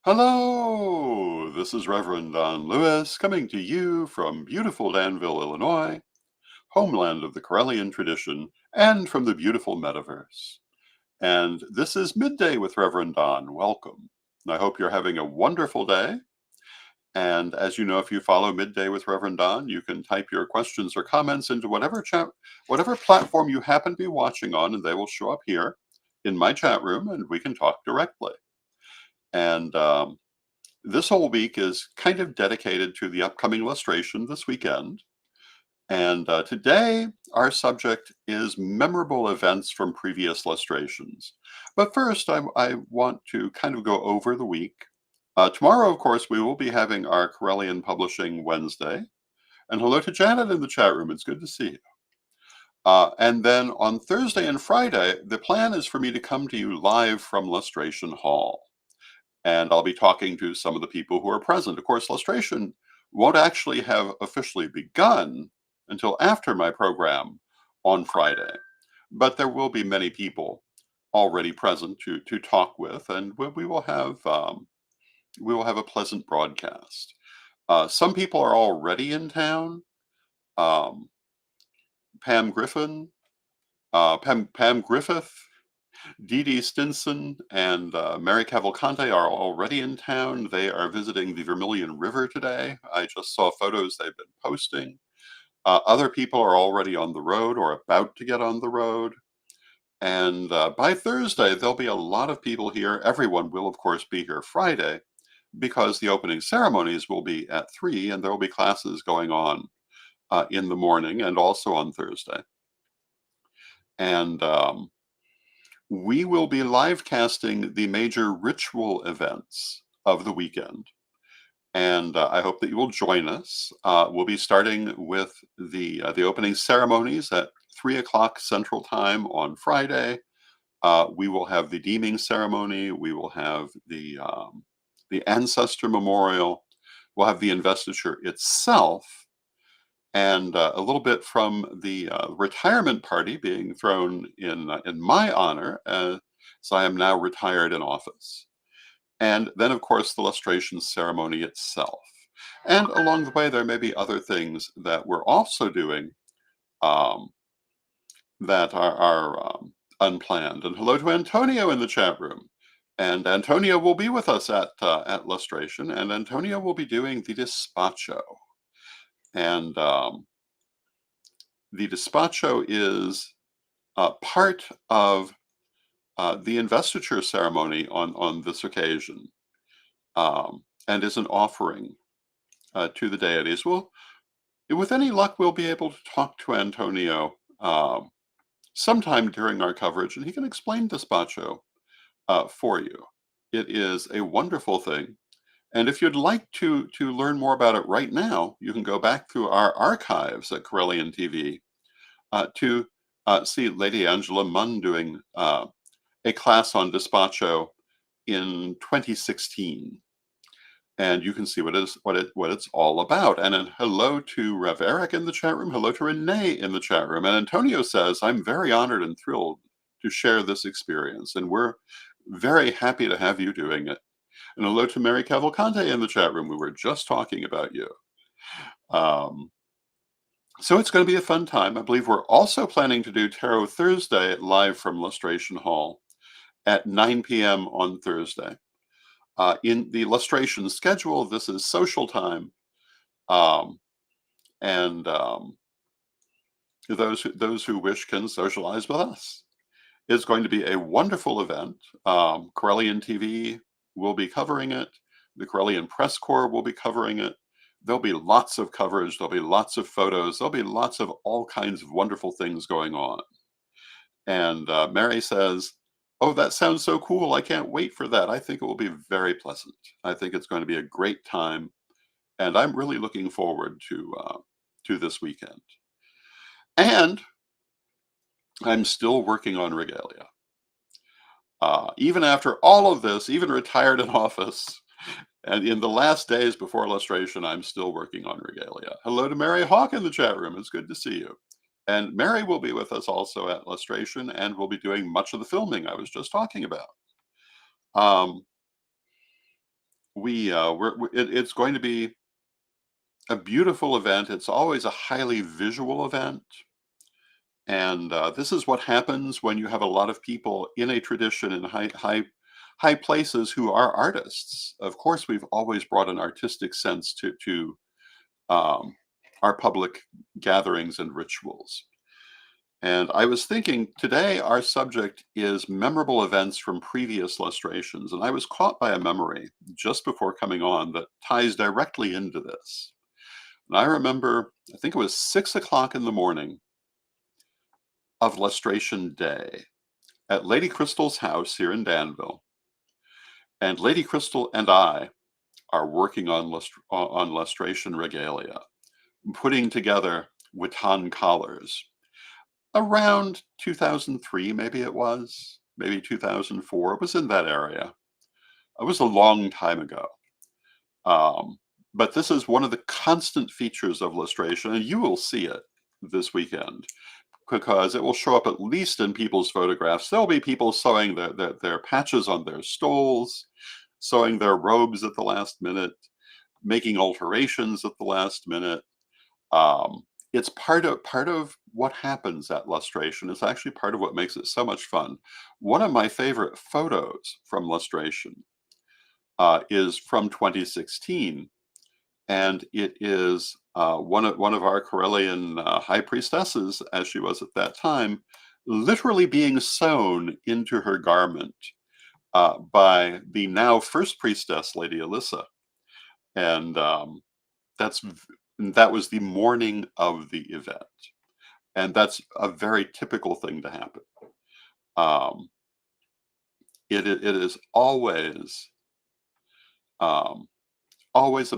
Hello, this is Reverend Don Lewis coming to you from beautiful Danville, Illinois, homeland of the Corellian tradition, and from the beautiful metaverse. And this is Midday with Reverend Don. Welcome. I hope you're having a wonderful day. And as you know, if you follow Midday with Reverend Don, you can type your questions or comments into whatever platform you happen to be watching on, and they will show up here in my chat room, and we can talk directly. And this whole week is kind of dedicated to the upcoming illustration this weekend. And today, our subject is memorable events from previous illustrations. But first, I want to kind of go over the week. Tomorrow, of course, we will be having our Corellian Publishing Wednesday. And hello to Janet in the chat room. It's good to see you. And then on Thursday and Friday, the plan is for me to come to you live from Lustration Hall. And I'll be talking to some of the people who are present. Of course, illustration won't actually have officially begun until after my program on Friday, but there will be many people already present to talk with, and we will have a pleasant broadcast. Some people are already in town. Um, Pam Griffin, Pam Griffith, Dee Dee Stinson and Mary Cavalcante are already in town. They are visiting the Vermilion River today. I just saw photos they've been posting. Other people are already on the road or about to get on the road. And by Thursday, there'll be a lot of people here. Everyone will, of course, be here Friday because the opening ceremonies will be at 3 and there will be classes going on in the morning and also on Thursday. And we will be live casting the major ritual events of the weekend. And I hope that you will join us. We'll be starting with the opening ceremonies at 3 o'clock Central Time on Friday. We will have the deeming ceremony. We will have the ancestor memorial. We'll have the investiture itself, and a little bit from the retirement party being thrown in my honor, as I am now retired in office. And then, of course, the lustration ceremony itself. And along the way, there may be other things that we're also doing um, that are unplanned. And hello to Antonio in the chat room. And Antonio will be with us at lustration, and Antonio will be doing the despacho. And the despacho is part of the investiture ceremony on this occasion, and is an offering to the deities. Well, with any luck, we'll be able to talk to Antonio sometime during our coverage, and he can explain despacho for you. It is a wonderful thing. And if you'd like to learn more about it right now, you can go back through our archives at Corellian TV to see Lady Angela Munn doing a class on despacho in 2016. And you can see what it's all about. And then hello to Rev Eric in the chat room. Hello to Renee in the chat room. And Antonio says, I'm very honored and thrilled to share this experience. And we're very happy to have you doing it. And hello to Mary Cavalcante in the chat room. We were just talking about you. So it's going to be a fun time. I believe we're also planning to do Tarot Thursday live from Lustration Hall at 9 p.m. on Thursday. In the illustration schedule, this is social time, and those who wish can socialize with us. It's going to be a wonderful event. Corellian TV will be covering it. The Corellian Press Corps will be covering it. There'll be lots of coverage. There'll be lots of photos. There'll be lots of all kinds of wonderful things going on. And Mary says, oh, that sounds so cool. I can't wait for that. I think it will be very pleasant. I think it's going to be a great time. And I'm really looking forward to this weekend. And I'm still working on regalia. Even after all of this, even retired in office, and in the last days before illustration, I'm still working on regalia. Hello to Mary Hawk in the chat room. It's good to see you. And Mary will be with us also at illustration, and will be doing much of the filming I was just talking about. it's going to be a beautiful event. It's always a highly visual event. And this is what happens when you have a lot of people in a tradition in high places who are artists. Of course, we've always brought an artistic sense to um, our public gatherings and rituals. And I was thinking today our subject is memorable events from previous lustrations. And I was caught by a memory just before coming on that ties directly into this. And I remember, I think it was 6 o'clock in the morning of Lustration Day at Lady Crystal's house here in Danville. And Lady Crystal and I are working on, on lustration regalia, putting together Witan collars. Around 2003, maybe it was, maybe 2004. It was in that area. It was a long time ago. Um, but this is one of the constant features of lustration, and you will see it this weekend because it will show up at least in people's photographs. There'll be people sewing their patches on their stoles, sewing their robes at the last minute, making alterations at the last minute. Um, it's part of what happens at lustration. It's actually part of what makes it so much fun. One of my favorite photos from lustration is from 2016, and it is one of our Corellian high priestesses, as she was at that time, literally being sewn into her garment by the now first priestess, Lady Alyssa, and that's that was the morning of the event, and that's a very typical thing to happen. Um, it is um, always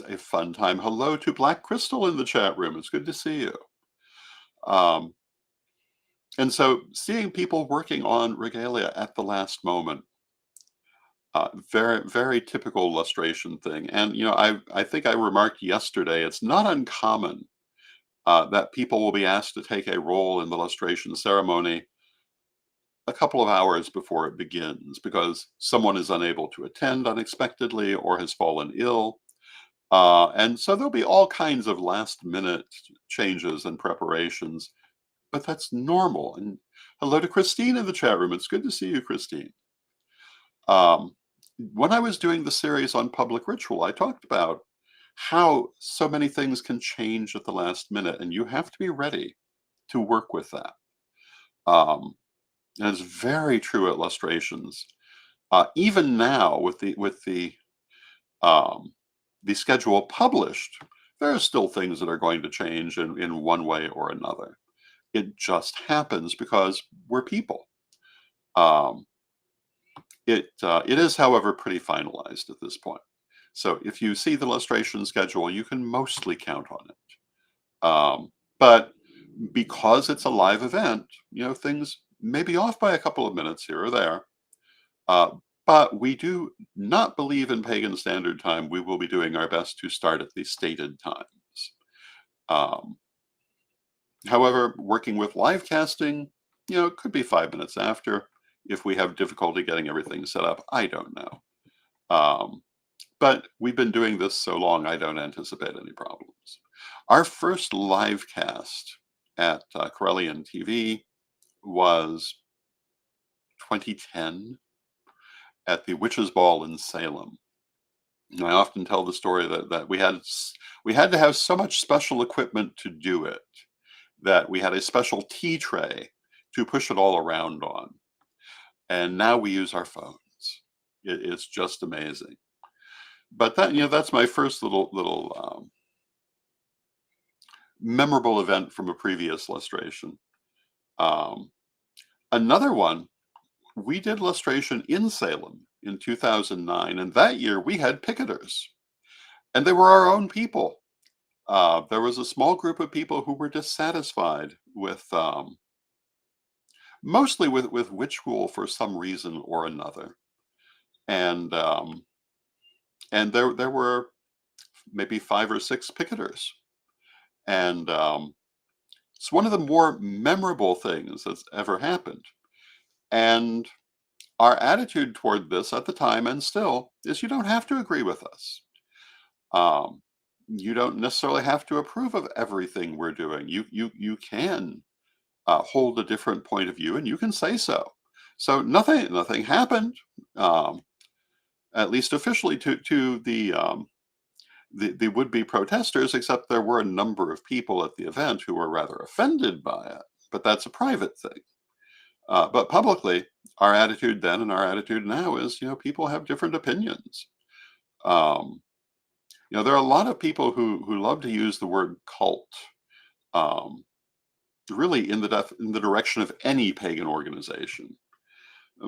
a fun time. Hello to Black Crystal in the chat room. It's good to see you. Um, and so seeing people working on regalia at the last moment, very typical illustration thing. And I think I remarked yesterday, it's not uncommon that people will be asked to take a role in the lustration ceremony a couple of hours before it begins because someone is unable to attend unexpectedly or has fallen ill. And so there'll be all kinds of last minute changes and preparations, but that's normal. And hello to Christine in the chat room. It's good to see you, Christine. Um, when I was doing the series on public ritual, I talked about how so many things can change at the last minute, and you have to be ready to work with that. Um, and it's very true at lustrations. Even now, um, the schedule published, there are still things that are going to change in one way or another. It just happens because we're people. Um, it is, however, pretty finalized at this point. So if you see the illustration schedule, you can mostly count on it. But because it's a live event, things may be off by a couple of minutes here or there. Uh, but we do not believe in pagan standard time. We will be doing our best to start at the stated times. Um, However, working with live casting, it could be 5 minutes after. If we have difficulty getting everything set up, I don't know. Um, but we've been doing this so long, I don't anticipate any problems. Our first live cast at Corellian TV was 2010 at the Witches' Ball in Salem. And I often tell the story that we had to have so much special equipment to do it that we had a special tea tray to push it all around on. And now we use our phones. It's just amazing. But that's my first little memorable event from a previous lustration. Um, Another one, we did lustration in Salem in 2009, and that year we had picketers, and they were our own people. There was a small group of people who were dissatisfied with, mostly with witch rule for some reason or another, and there were maybe 5 or 6 picketers, and it's one of the more memorable things that's ever happened. And our attitude toward this at the time and still is you don't have to agree with us. Um, you don't necessarily have to approve of everything we're doing. You can hold a different point of view, and you can say so. So nothing happened, um, at least officially, to the would be protesters, except there were a number of people at the event who were rather offended by it. But that's a private thing. But publicly, our attitude then and our attitude now is, people have different opinions. Um, there are a lot of people who love to use the word cult, um, really in the direction of any pagan organization.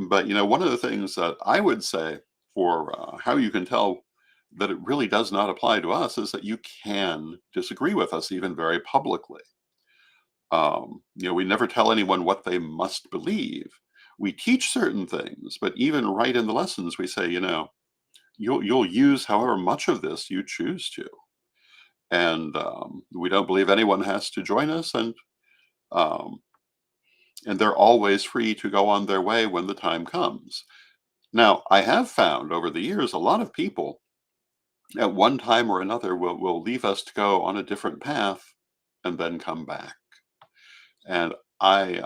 But one of the things that I would say for how you can tell that it really does not apply to us is that you can disagree with us even very publicly. We never tell anyone what they must believe. We teach certain things, but even right in the lessons, we say, you'll use however much of this you choose to, and we don't believe anyone has to join us, um, and they're always free to go on their way when the time comes. Now, I have found over the years a lot of people at one time or another will leave us to go on a different path and then come back. And I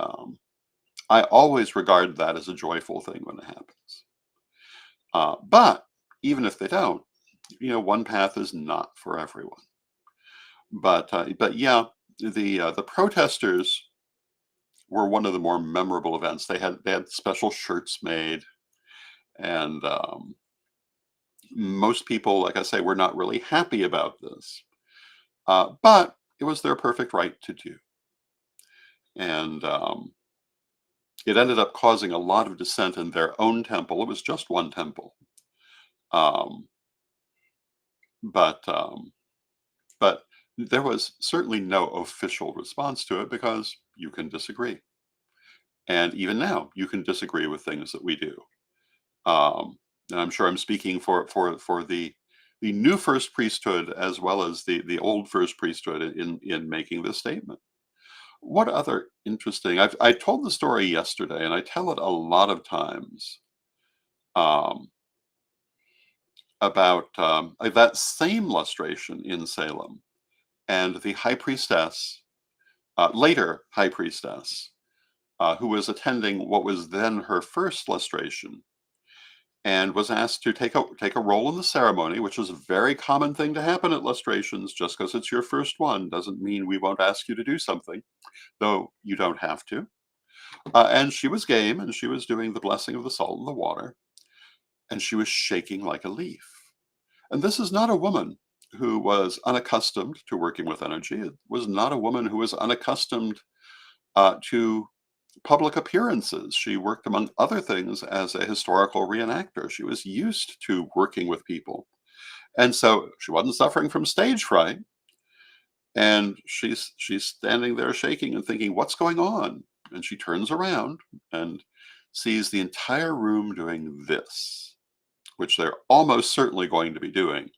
always regard that as a joyful thing when it happens. But even if they don't, one path is not for everyone. But yeah, the protesters were one of the more memorable events. They had special shirts made, and most people, like I say, were not really happy about this. But it was their perfect right to do. And it ended up causing a lot of dissent in their own temple. It was just one temple. Um, but but there was certainly no official response to it because you can disagree. And even now, you can disagree with things that we do. Um, and I'm sure I'm speaking for the new first priesthood as well as the old first priesthood in making this statement. What other interesting? I told the story yesterday, and I tell it a lot of times, um, about that same lustration in Salem and the high priestess, later high priestess, who was attending what was then her first lustration, and was asked to take a role in the ceremony, which is a very common thing to happen at lustrations. Just because it's your first one doesn't mean we won't ask you to do something, though you don't have to. And she was game, and she was doing the blessing of the salt and the water, and she was shaking like a leaf. And this is not a woman who was unaccustomed to working with energy. It was not a woman who was unaccustomed to public appearances. She worked, among other things, as a historical reenactor. She was used to working with people. And so she wasn't suffering from stage fright. And she's standing there shaking and thinking, what's going on? And she turns around and sees the entire room doing this, which they're almost certainly going to be doing.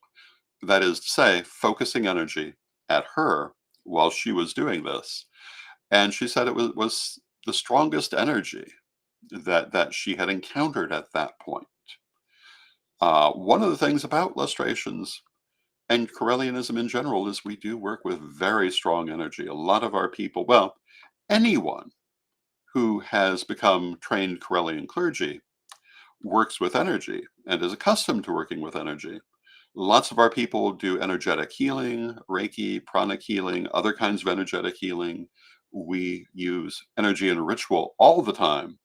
That is to say, focusing energy at her while she was doing this. And she said it was the strongest energy that she had encountered at that point. One of the things about lustrations and Corellianism in general is we do work with very strong energy. A lot of our people, well, anyone who has become trained Corellian clergy works with energy and is accustomed to working with energy. Lots of our people do energetic healing, Reiki, pranic healing, other kinds of energetic healing. We use energy and ritual all the time.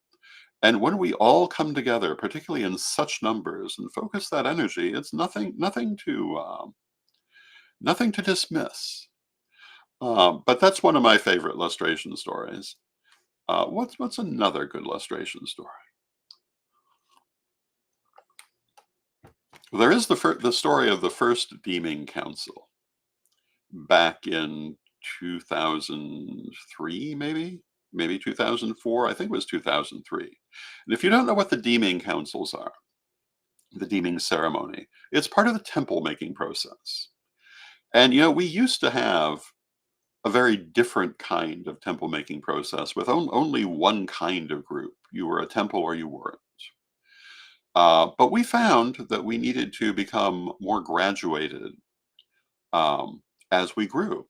And when we all come together, particularly in such numbers, and focus that energy, it's nothing to dismiss. But that's one of my favorite lustration stories. What's another good lustration story? There is the story of the first Deeming Council back in 2003, maybe 2004. I think it was 2003. And if you don't know what the Deeming Councils are, the Deeming ceremony, it's part of the temple making process. And we used to have a very different kind of temple making process with only one kind of group. You were a temple or you weren't. But we found that we needed to become more graduated um, as we grew.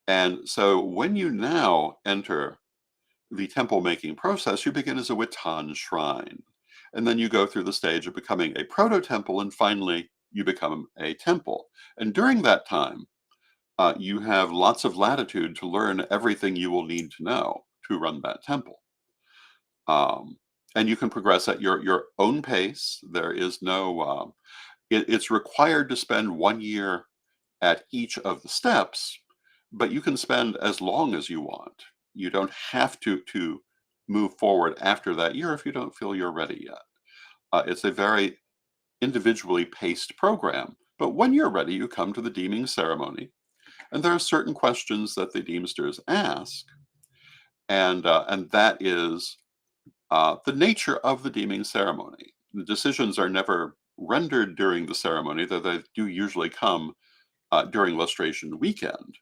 And so when you now enter the temple making process, you begin as a Witan shrine. And then you go through the stage of becoming a proto temple, and finally you become a temple. And during that time, you have lots of latitude to learn everything you will need to know to run that temple. Um, and you can progress at your own pace. There is no, it's required to spend 1 year at each of the steps, but you can spend as long as you want. You don't have to move forward after that year if you don't feel you're ready yet. It's a very individually paced program. But when you're ready, you come to the deeming ceremony, and there are certain questions that the deemsters ask, and that is the nature of the deeming ceremony. The decisions are never rendered during the ceremony, though they do usually come during lustration weekend.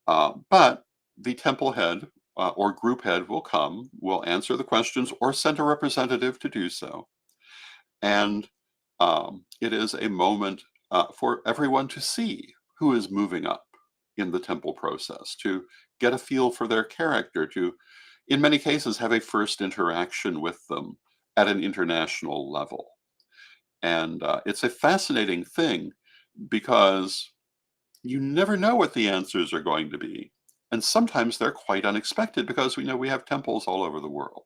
But the temple head or group head will come, will answer the questions, or send a representative to do so. And it is a moment for everyone to see who is moving up in the temple process, to get a feel for their character, to, in many cases, have a first interaction with them at an international level. And it's a fascinating thing because you never know what the answers are going to be. And sometimes they're quite unexpected because we know we have temples all over the world.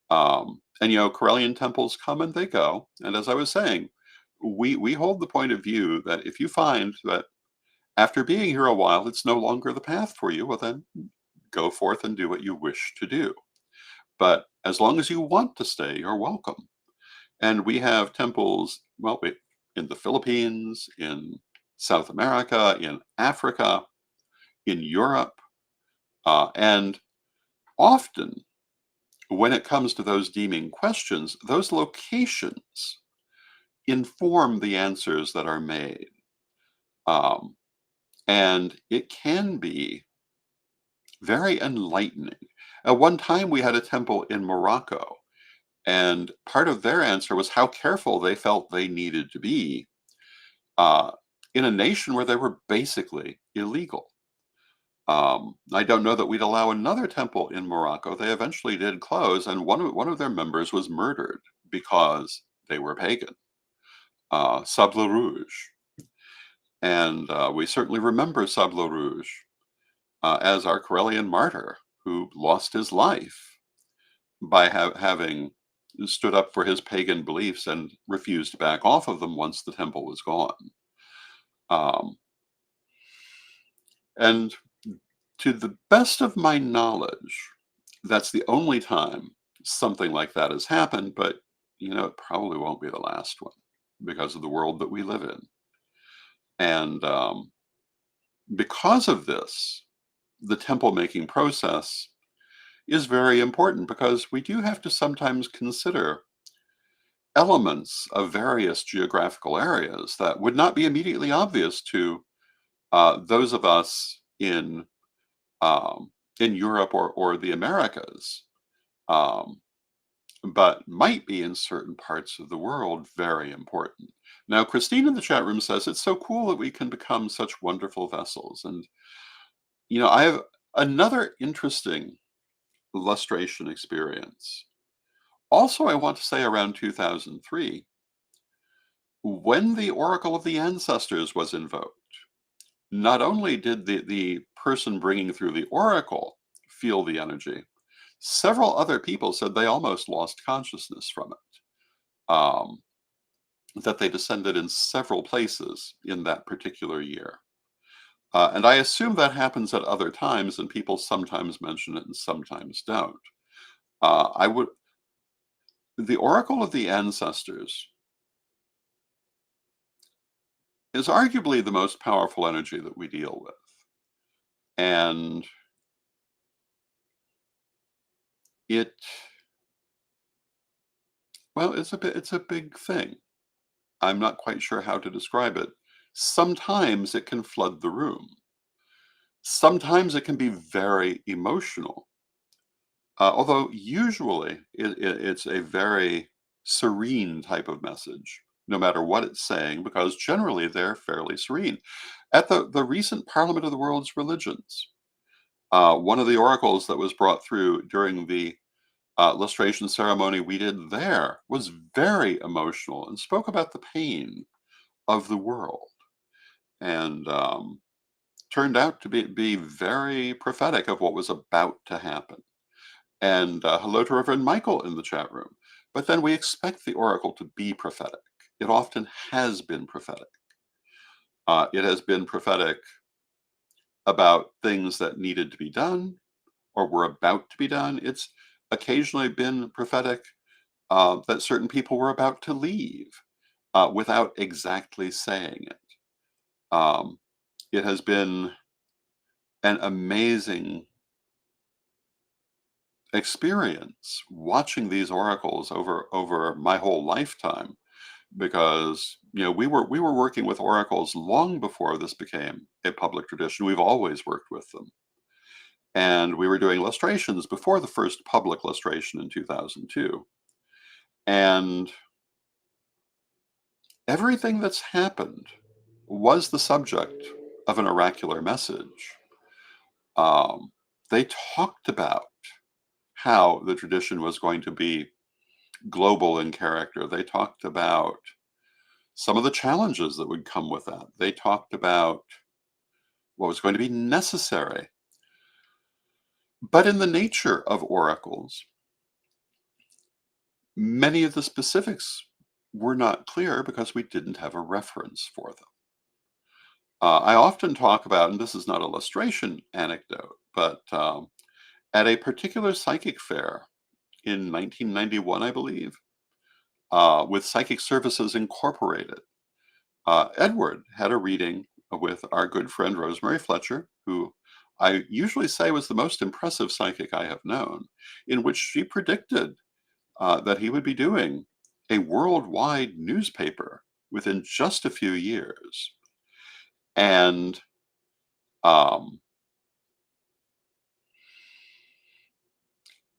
And Corellian temples come and they go. And as I was saying, we hold the point of view that if you find that after being here a while, it's no longer the path for you, well, then go forth and do what you wish to do. But as long as you want to stay, you're welcome. And we have temples, well, in the Philippines, in South America, in Africa, in Europe, and often when it comes to those deeming questions, those locations inform the answers that are made. Um, and it can be very enlightening. At one time, we had a temple in Morocco, and part of their answer was how careful they felt they needed to be uh, in a nation where they were basically illegal. I don't know that we'd allow another temple in Morocco. They eventually did close, and one of their members was murdered because they were pagan. Sable Rouge, and we certainly remember Sable Rouge as our Corellian martyr who lost his life by having stood up for his pagan beliefs and refused to back off of them once the temple was gone. Um, and to the best of my knowledge, that's the only time something like that has happened, but it probably won't be the last one because of the world that we live in. And because of this, the temple making process is very important because we do have to sometimes consider elements of various geographical areas that would not be immediately obvious to those of us in Europe or the Americas, um, but might be in certain parts of the world very important. Now, Christine in the chat room says it's so cool that we can become such wonderful vessels, and I have another interesting lustration experience. Also, I want to say around 2003, when the Oracle of the Ancestors was invoked, not only did the person bringing through the Oracle feel the energy, several other people said they almost lost consciousness from it, that they descended in several places in that particular year. And I assume that happens at other times, and people sometimes mention it and sometimes don't. I would The Oracle of the Ancestors is arguably the most powerful energy that we deal with. And it, well, it's a big thing. I'm not quite sure how to describe it. Sometimes it can flood the room. Sometimes it can be very emotional. Although usually it's a very serene type of message, no matter what it's saying, because generally they're fairly serene. At the recent Parliament of the World's Religions, one of the oracles that was brought through during the lustration ceremony we did there was very emotional and spoke about the pain of the world, and turned out to be very prophetic of what was about to happen. And hello to Reverend Michael in the chat room. But then we expect the oracle to be prophetic. It often has been prophetic. It has been prophetic about things that needed to be done or were about to be done. It's occasionally been prophetic that certain people were about to leave without exactly saying it. Um, it has been an amazing experience watching these oracles over my whole lifetime, because we were working with oracles long before this became a public tradition. We've always worked with them, and we were doing illustrations before the first public illustration in 2002, and everything that's happened was the subject of an oracular message. um, they talked about how the tradition was going to be global in character. They talked about some of the challenges that would come with that. They talked about what was going to be necessary. But in the nature of oracles, many of the specifics were not clear because we didn't have a reference for them. I often talk about, and this is not a illustration anecdote, but at a particular psychic fair in 1991, I believe, with Psychic Services Incorporated, Edward had a reading with our good friend Rosemary Fletcher, who I usually say was the most impressive psychic I have known, in which she predicted that he would be doing a worldwide newspaper within just a few years. And um,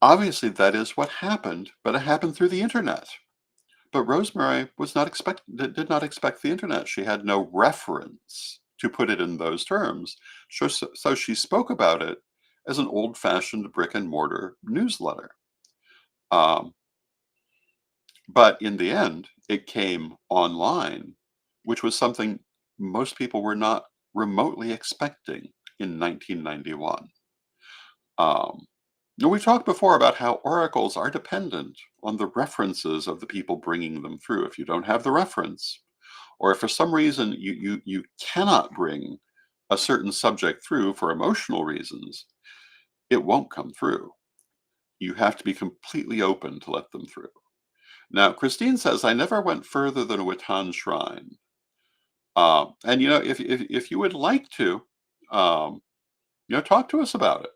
obviously, that is what happened, but it happened through the internet. But Rosemary was not expect did not expect the internet. She had no reference to put it in those terms. So she spoke about it as an old-fashioned brick and mortar newsletter. Um, but in the end, it came online, which was something most people were not remotely expecting in 1991. Um, we talked before about how oracles are dependent on the references of the people bringing them through. If you don't have the reference, or if for some reason you cannot bring a certain subject through for emotional reasons, it won't come through. You have to be completely open to let them through. Now, Christine says, I never went further than a Watan shrine. And if you would like to, um, talk to us about it.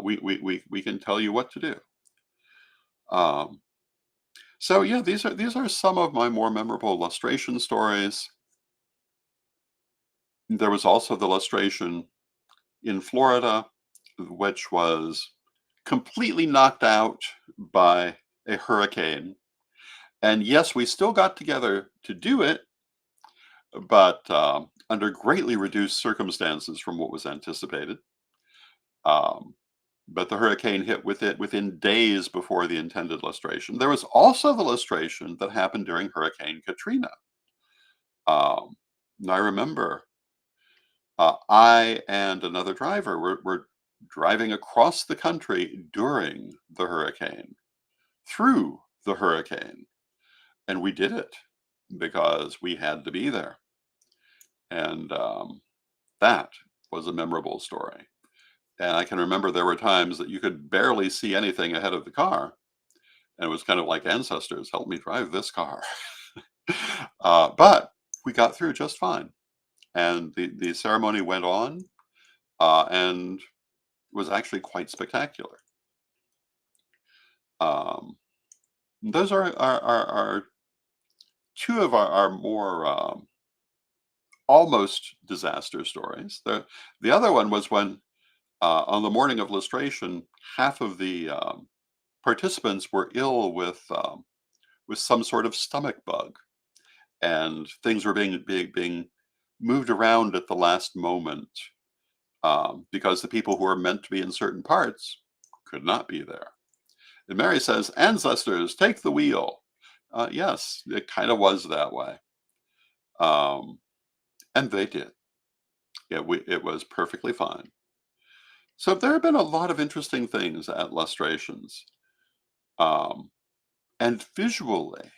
We can tell you what to do. Um, so yeah, these are some of my more memorable illustration stories. There was also the illustration in Florida, which was completely knocked out by a hurricane. And yes, we still got together to do it, but under greatly reduced circumstances from what was anticipated. Um, but the hurricane hit with it within days before the intended illustration. There was also the illustration that happened during Hurricane Katrina. And I remember I and another driver were driving across the country during the hurricane, through the hurricane, and we did it because we had to be there. And that was a memorable story. And I can remember there were times that you could barely see anything ahead of the car. And it was kind of like, ancestors, help me drive this car. But we got through just fine. And the ceremony went on and was actually quite spectacular. Um, those are two of our more almost disaster stories. The other one was when, on the morning of illustration, half of the participants were ill with with some sort of stomach bug, and things were being moved around at the last moment, because the people who are meant to be in certain parts could not be there. And Mary says, "Ancestors, take the wheel." Yes, it kind of was that way, um, and they did. It was perfectly fine. So there have been a lot of interesting things at Lustrations, um, and visually,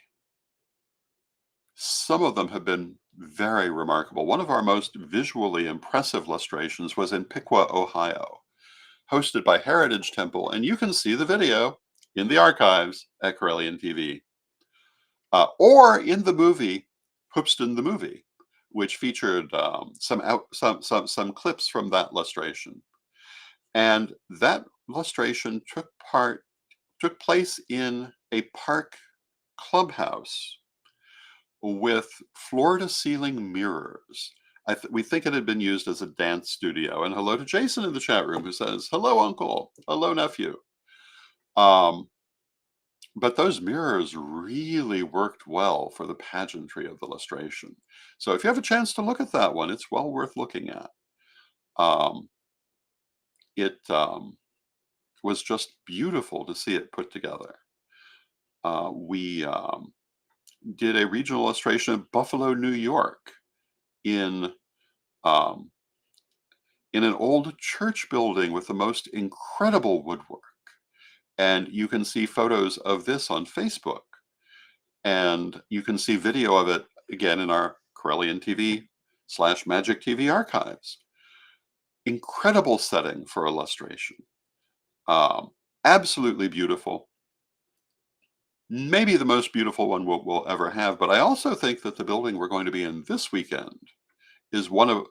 some of them have been very remarkable. One of our most visually impressive lustrations was in Piqua, Ohio, hosted by Heritage Temple, and you can see the video in the archives at Corellian TV, or in the movie Hoopston the Movie, which featured some clips from that lustration. And that lustration took place in a park clubhouse with floor-to-ceiling mirrors. We think it had been used as a dance studio. And hello to Jason in the chat room, who says, "Hello, uncle. Hello, nephew." Um, but those mirrors really worked well for the pageantry of the illustration. So if you have a chance to look at that one, it's well worth looking at. Um, it was just beautiful to see it put together. We did a regional illustration of Buffalo, New York, in um, in an old church building with the most incredible woodwork. And you can see photos of this on Facebook, and you can see video of it again in our Corellian TV/Magic TV archives. Incredible setting for illustration. Um, Absolutely beautiful. Maybe the most beautiful one we'll ever have. But I also think that the building we're going to be in this weekend is one of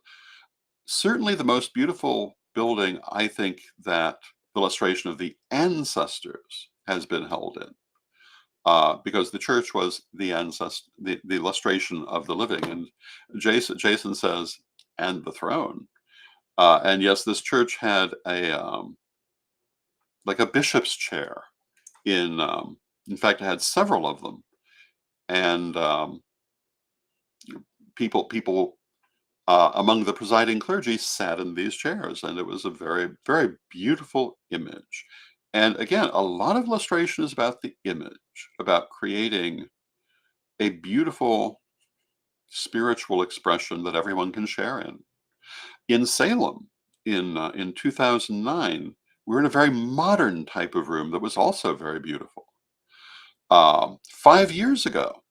certainly the most beautiful building I think that the illustration of the ancestors has been held in. Because the church was the illustration of the living. And Jason says, "And the throne." And yes, this church had a like a bishop's chair in fact, it had several of them, and people among the presiding clergy sat in these chairs, and it was a very, very beautiful image. And again, a lot of illustration is about the image, about creating a beautiful spiritual expression that everyone can share in. In Salem, in 2009, we were in a very modern type of room that was also very beautiful. 5 years ago,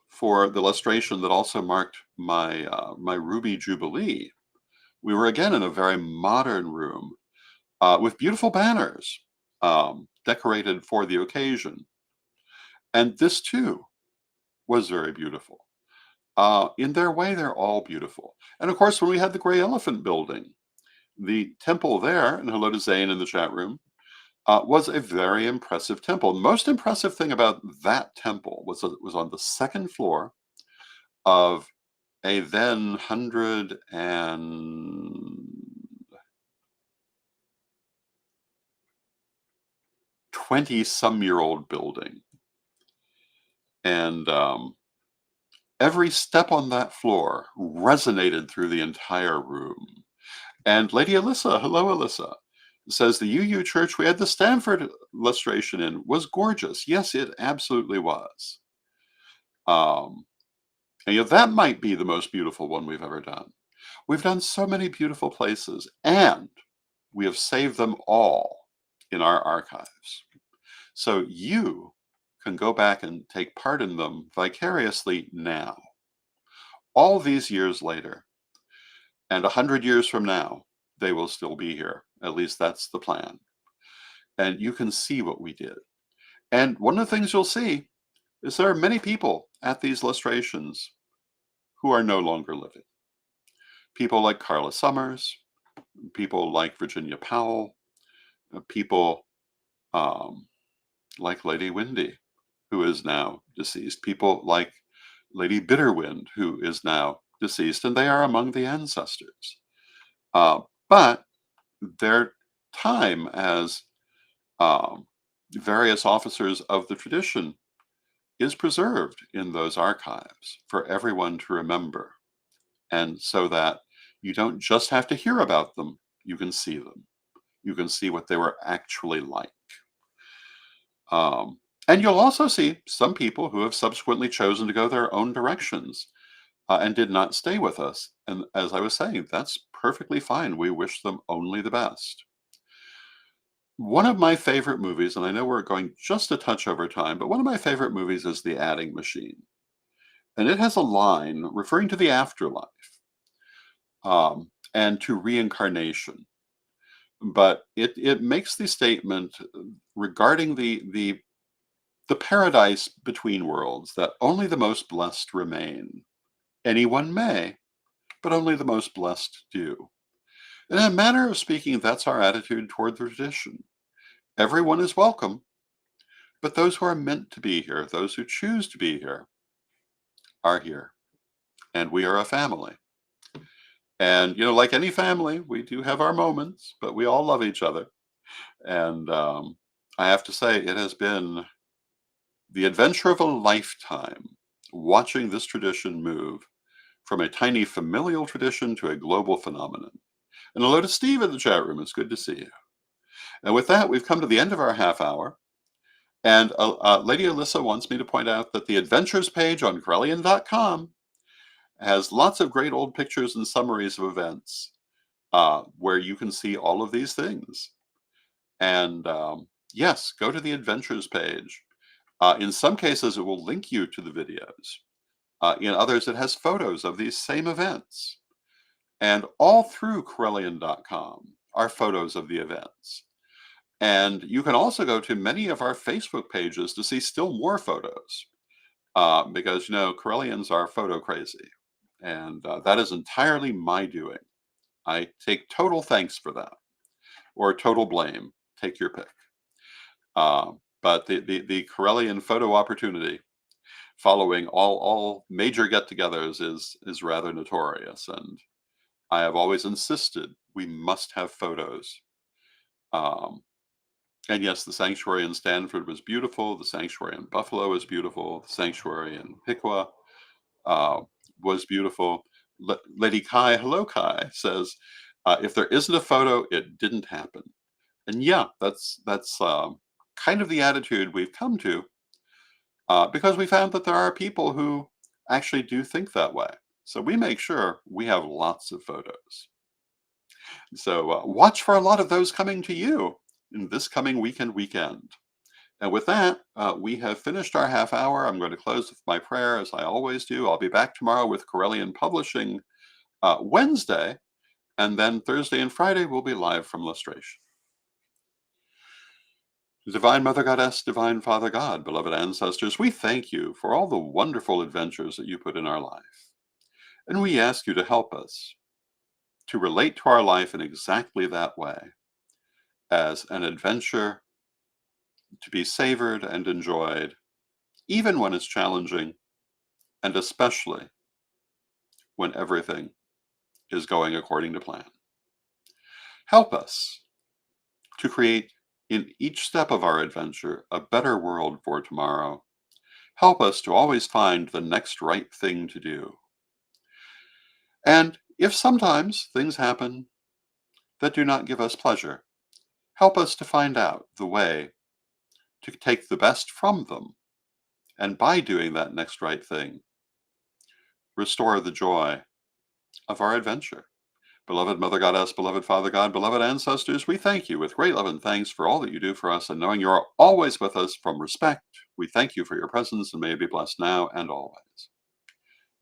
for the illustration that also marked my Ruby Jubilee, we were again in a very modern room with beautiful banners decorated for the occasion, and this too was very beautiful. In their way, they're all beautiful. And of course, when we had the Gray Elephant building, the temple there, and hello to Zane in the chat room, was a very impressive temple. The most impressive thing about that temple was that it was on the second floor of a then 120-some-year-old building. And every step on that floor resonated through the entire room. And Lady Alyssa, hello Alyssa, says the UU church we had the Stanford illustration in was gorgeous. Yes, it absolutely was. Um, and that might be the most beautiful one we've ever done. We've done so many beautiful places, and we have saved them all in our archives. So you can go back and take part in them vicariously now. All these years later, and 100 years from now, they will still be here. At least that's the plan. And you can see what we did. And one of the things you'll see is there are many people at these illustrations who are no longer living. People like Carla Summers, people like Virginia Powell, people like Lady Windy, who is now deceased, people like Lady Bitterwind, who is now deceased, and they are among the ancestors. But their time as various officers of the tradition is preserved in those archives for everyone to remember. And so that you don't just have to hear about them, you can see them. You can see what they were actually like. Um, and you'll also see some people who have subsequently chosen to go their own directions and did not stay with us. And as I was saying, that's perfectly fine. We wish them only the best. One of my favorite movies, and I know we're going just a touch over time, but one of my favorite movies is The Adding Machine. And it has a line referring to the afterlife and to reincarnation. But it makes the statement regarding the paradise between worlds that only the most blessed remain. Anyone may, but only the most blessed do. In a manner of speaking, that's our attitude toward the tradition. Everyone is welcome, but those who are meant to be here, those who choose to be here, are here. And we are a family. And, like any family, we do have our moments, but we all love each other. And I have to say, it has been the adventure of a lifetime watching this tradition move from a tiny familial tradition to a global phenomenon. And hello to Steve in the chat room. It's good to see you. And with that, we've come to the end of our half hour. And Lady Alyssa wants me to point out that the adventures page on Corellian.com has lots of great old pictures and summaries of events where you can see all of these things. And yes, go to the adventures page. In some cases, it will link you to the videos. In others, it has photos of these same events. And all through Corellian.com are photos of the events. And you can also go to many of our Facebook pages to see still more photos. Because, Corellians are photo crazy. And that is entirely my doing. I take total thanks for that. Or total blame. Take your pick. But the Corellian photo opportunity following all major get-togethers is rather notorious. And I have always insisted we must have photos. And yes, the sanctuary in Stanford was beautiful. The sanctuary in Buffalo was beautiful. The sanctuary in Piqua was beautiful. Lady Kai, hello Kai, says, if there isn't a photo, it didn't happen. And yeah, that's kind of the attitude we've come to because we found that there are people who actually do think that way. So we make sure we have lots of photos. So watch for a lot of those coming to you in this coming weekend. And with that, we have finished our half hour. I'm going to close with my prayer, as I always do. I'll be back tomorrow with Corellian Publishing Wednesday, and then Thursday and Friday we'll be live from Lustration. Divine Mother Goddess, Divine Father God, beloved ancestors, we thank you for all the wonderful adventures that you put in our life. And we ask you to help us to relate to our life in exactly that way, as an adventure to be savored and enjoyed, even when it's challenging, and especially when everything is going according to plan. Help us to create in each step of our adventure a better world for tomorrow. Help us to always find the next right thing to do. And if sometimes things happen that do not give us pleasure, help us to find out the way to take the best from them, and by doing that next right thing, restore the joy of our adventure. Beloved Mother Goddess, beloved Father God, beloved ancestors, we thank you with great love and thanks for all that you do for us, and knowing you are always with us from respect, we thank you for your presence, and may you be blessed now and always.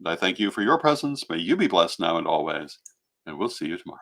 And I thank you for your presence. May you be blessed now and always, and we'll see you tomorrow.